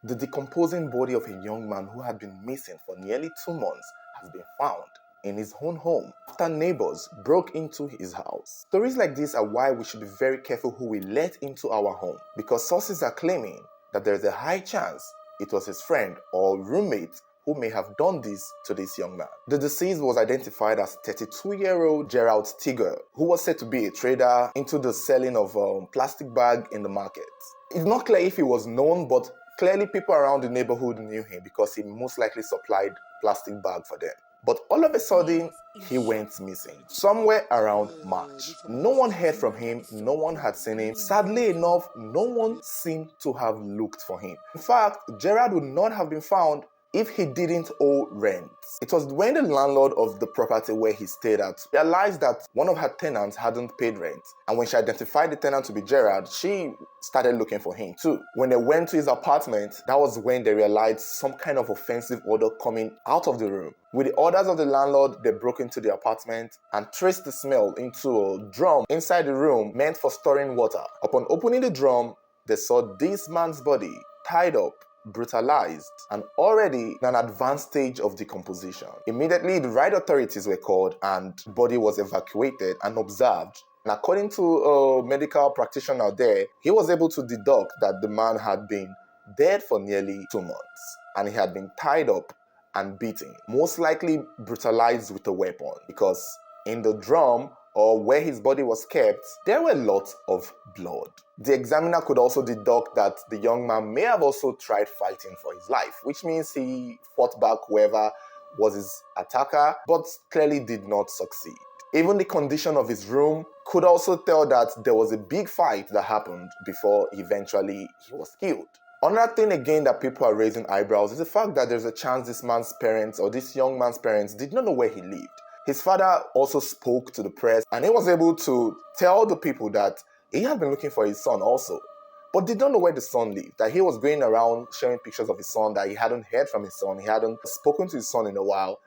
The decomposing body of a young man who had been missing for nearly 2 months has been found in his own home after neighbors broke into his house. Stories like this are why we should be very careful who we let into our home, because sources are claiming that there is a high chance it was his friend or roommate who may have done this to this young man. The deceased was identified as 32-year-old Gerald Tigger, who was said to be a trader into the selling of plastic bag in the market. It's not clear if he was known, but clearly people around the neighborhood knew him because he most likely supplied plastic bag for them. But all of a sudden, he went missing somewhere around March. No one heard from him, no one had seen him. Sadly enough, no one seemed to have looked for him. In fact, Gerald would not have been found if he didn't owe rent. It was when the landlord of the property where he stayed at realized that one of her tenants hadn't paid rent. And when she identified the tenant to be Gerald, she started looking for him too. When they went to his apartment, that was when they realized some kind of offensive odor coming out of the room. With the orders of the landlord, they broke into the apartment and traced the smell into a drum inside the room meant for storing water. Upon opening the drum, they saw this man's body tied up, brutalized, and already in an advanced stage of decomposition. Immediately, the right authorities were called and the body was evacuated and observed. And according to a medical practitioner there, he was able to deduct that the man had been dead for nearly 2 months and he had been tied up and beaten, most likely brutalized with a weapon, because in the drum or where his body was kept, there were lots of blood. The examiner could also deduct that the young man may have also tried fighting for his life, which means he fought back whoever was his attacker, but clearly did not succeed. Even the condition of his room could also tell that there was a big fight that happened before eventually he was killed. Another thing again that people are raising eyebrows is the fact that there's a chance this man's parents or this young man's parents did not know where he lived. His father also spoke to the press and he was able to tell the people that he had been looking for his son also, but did not know where the son lived, that he was going around sharing pictures of his son, that he hadn't heard from his son, he hadn't spoken to his son in a while,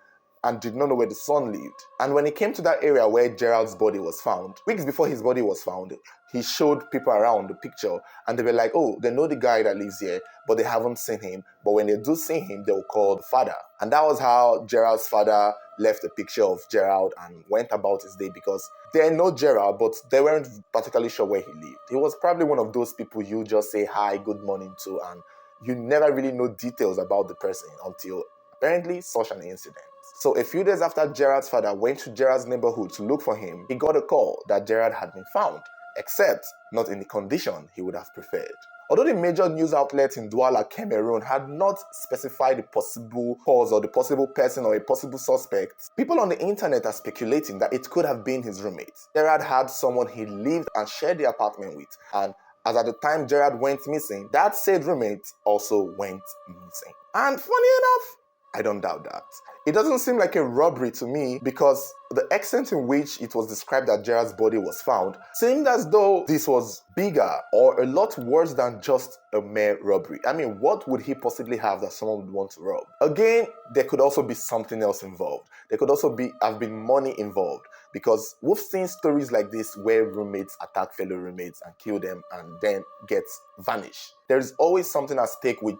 and did not know where the son lived. And when he came to that area where Gerald's body was found, weeks before his body was found, he showed people around the picture and they were like, oh, they know the guy that lives here, but they haven't seen him. But when they do see him, they'll call the father. And that was how Gerald's father left a picture of Gerald and went about his day, because they know Gerald, but they weren't particularly sure where he lived. He was probably one of those people you just say hi, good morning to, and you never really know details about the person until apparently such an incident. So a few days after Gerald's father went to Gerald's neighborhood to look for him, he got a call that Gerald had been found, except not in the condition he would have preferred. Although the major news outlets in Douala, Cameroon had not specified the possible cause or the possible person or a possible suspect, people on the internet are speculating that it could have been his roommate. Gerald had someone he lived and shared the apartment with, and as at the time Gerald went missing, that said roommate also went missing. And funny enough, I don't doubt that. It doesn't seem like a robbery to me, because the extent in which it was described that Gerald's body was found seemed as though this was bigger or a lot worse than just a mere robbery. I mean, what would he possibly have that someone would want to rob? Again, there could also be something else involved. There could also have been money involved, because we've seen stories like this where roommates attack fellow roommates and kill them and then get vanished. There's always something at stake with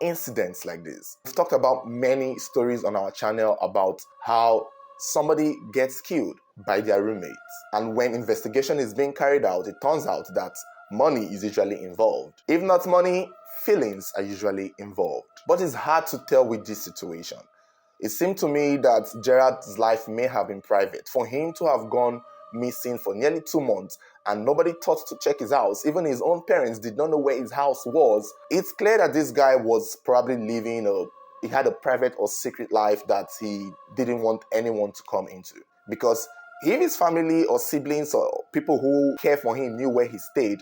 incidents like this. We've talked about many stories on our channel about how somebody gets killed by their roommates, and when investigation is being carried out, it turns out that money is usually involved. If not money, feelings are usually involved. But it's hard to tell with this situation. It seemed to me that Gerald's life may have been private. For him to have gone missing for nearly 2 months and nobody thought to check his house, even his own parents did not know where his house was, it's clear that this guy was probably living he had a private or secret life that he didn't want anyone to come into. Because if his family or siblings or people who care for him knew where he stayed,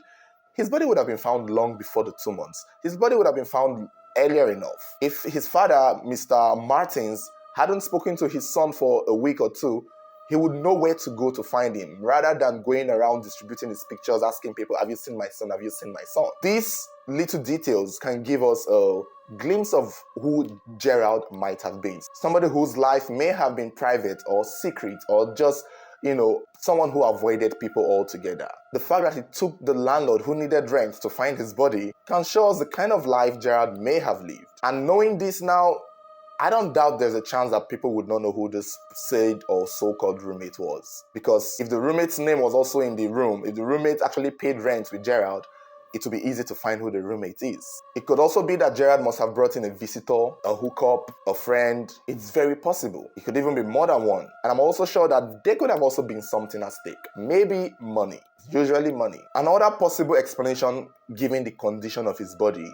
his body would have been found long before the 2 months. His body would have been found earlier enough. If his father, Mr. Martins, hadn't spoken to his son for a week or two, he would know where to go to find him, rather than going around distributing his pictures, asking people, have you seen my son? Have you seen my son? These little details can give us a glimpse of who Gerald might have been. Somebody whose life may have been private or secret or just someone who avoided people altogether. The fact that it took the landlord who needed rent to find his body can show us the kind of life Gerald may have lived. And knowing this now, I don't doubt there's a chance that people would not know who this said or so-called roommate was. Because if the roommate's name was also in the room, if the roommate actually paid rent with Gerald, it would be easy to find who the roommate is. It could also be that Gerald must have brought in a visitor, a hookup, a friend. It's very possible. It could even be more than one. And I'm also sure that there could have also been something at stake. Maybe money. Usually money. Another possible explanation, given the condition of his body,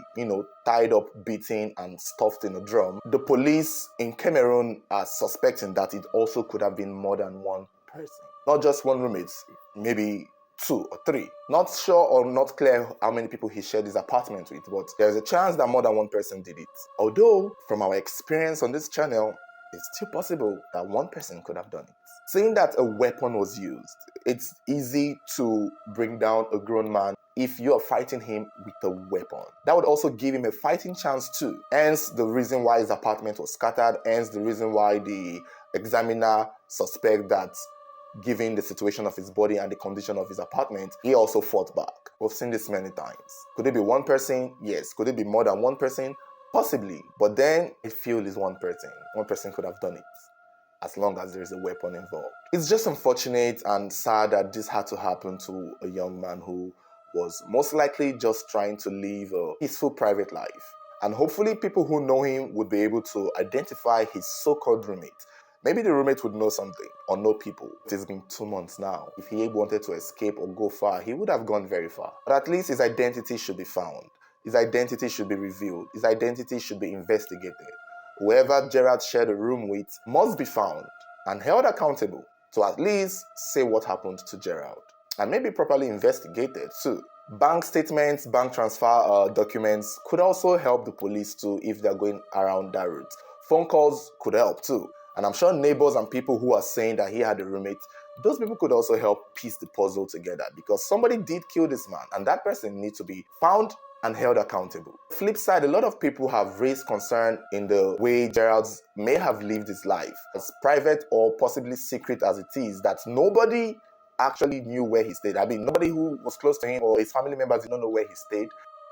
tied up, beaten, and stuffed in a drum, the police in Cameroon are suspecting that it also could have been more than one person. Not just one roommate, maybe 2 or 3. Not sure or not clear how many people he shared his apartment with, but there's a chance that more than one person did it. Although, from our experience on this channel, it's still possible that one person could have done it. Saying that a weapon was used, it's easy to bring down a grown man if you are fighting him with a weapon. That would also give him a fighting chance too. Hence the reason why his apartment was scattered, hence the reason why the examiner suspects that given the situation of his body and the condition of his apartment, he also fought back. We've seen this many times. Could it be one person? Yes. Could it be more than one person? Possibly. But then I feel it's one person. One person could have done it, as long as there is a weapon involved. It's just unfortunate and sad that this had to happen to a young man who was most likely just trying to live a peaceful private life. And hopefully people who know him would be able to identify his so-called roommate. Maybe the roommate would know something or know people. It has been 2 months now. If he wanted to escape or go far, he would have gone very far. But at least his identity should be found. His identity should be revealed. His identity should be investigated. Whoever Gerald shared a room with must be found and held accountable to at least say what happened to Gerald. And maybe properly investigated too. Bank statements, bank transfer documents could also help the police too if they're going around that route. Phone calls could help too. And I'm sure neighbors and people who are saying that he had a roommate, those people could also help piece the puzzle together, because somebody did kill this man and that person needs to be found and held accountable. Flip side, a lot of people have raised concern in the way Gerald may have lived his life, as private or possibly secret as it is, that nobody actually knew where he stayed. I mean, nobody who was close to him or his family members did not know where he stayed.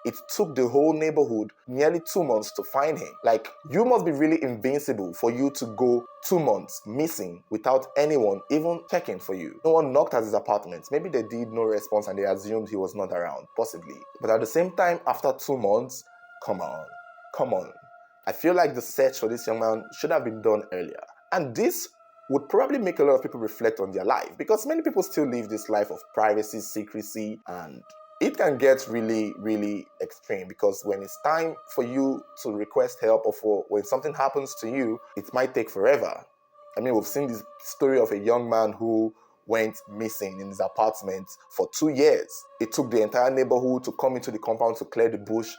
It took the whole neighborhood nearly 2 months to find him. Like, you must be really invincible for you to go 2 months missing without anyone even checking for you. No one knocked at his apartment. Maybe they did, no response, and they assumed he was not around, possibly. But at the same time, after 2 months, come on. I feel like the search for this young man should have been done earlier. And this would probably make a lot of people reflect on their life, because many people still live this life of privacy, secrecy, and it can get really, really extreme, because when it's time for you to request help or when something happens to you, it might take forever. I mean, we've seen this story of a young man who went missing in his apartment for 2 years. It took the entire neighborhood to come into the compound to clear the bush,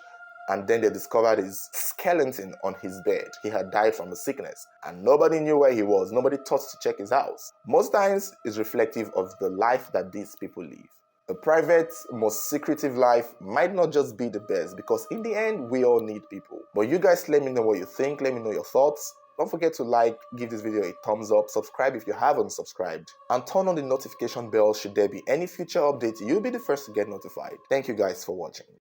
and then they discovered his skeleton on his bed. He had died from a sickness, and nobody knew where he was. Nobody thought to check his house. Most times, it's reflective of the life that these people live. A private, most secretive life might not just be the best, because in the end, we all need people. But you guys let me know what you think. Let me know your thoughts. Don't forget to like, give this video a thumbs up, subscribe if you haven't subscribed, and turn on the notification bell should there be any future updates. You'll be the first to get notified. Thank you guys for watching.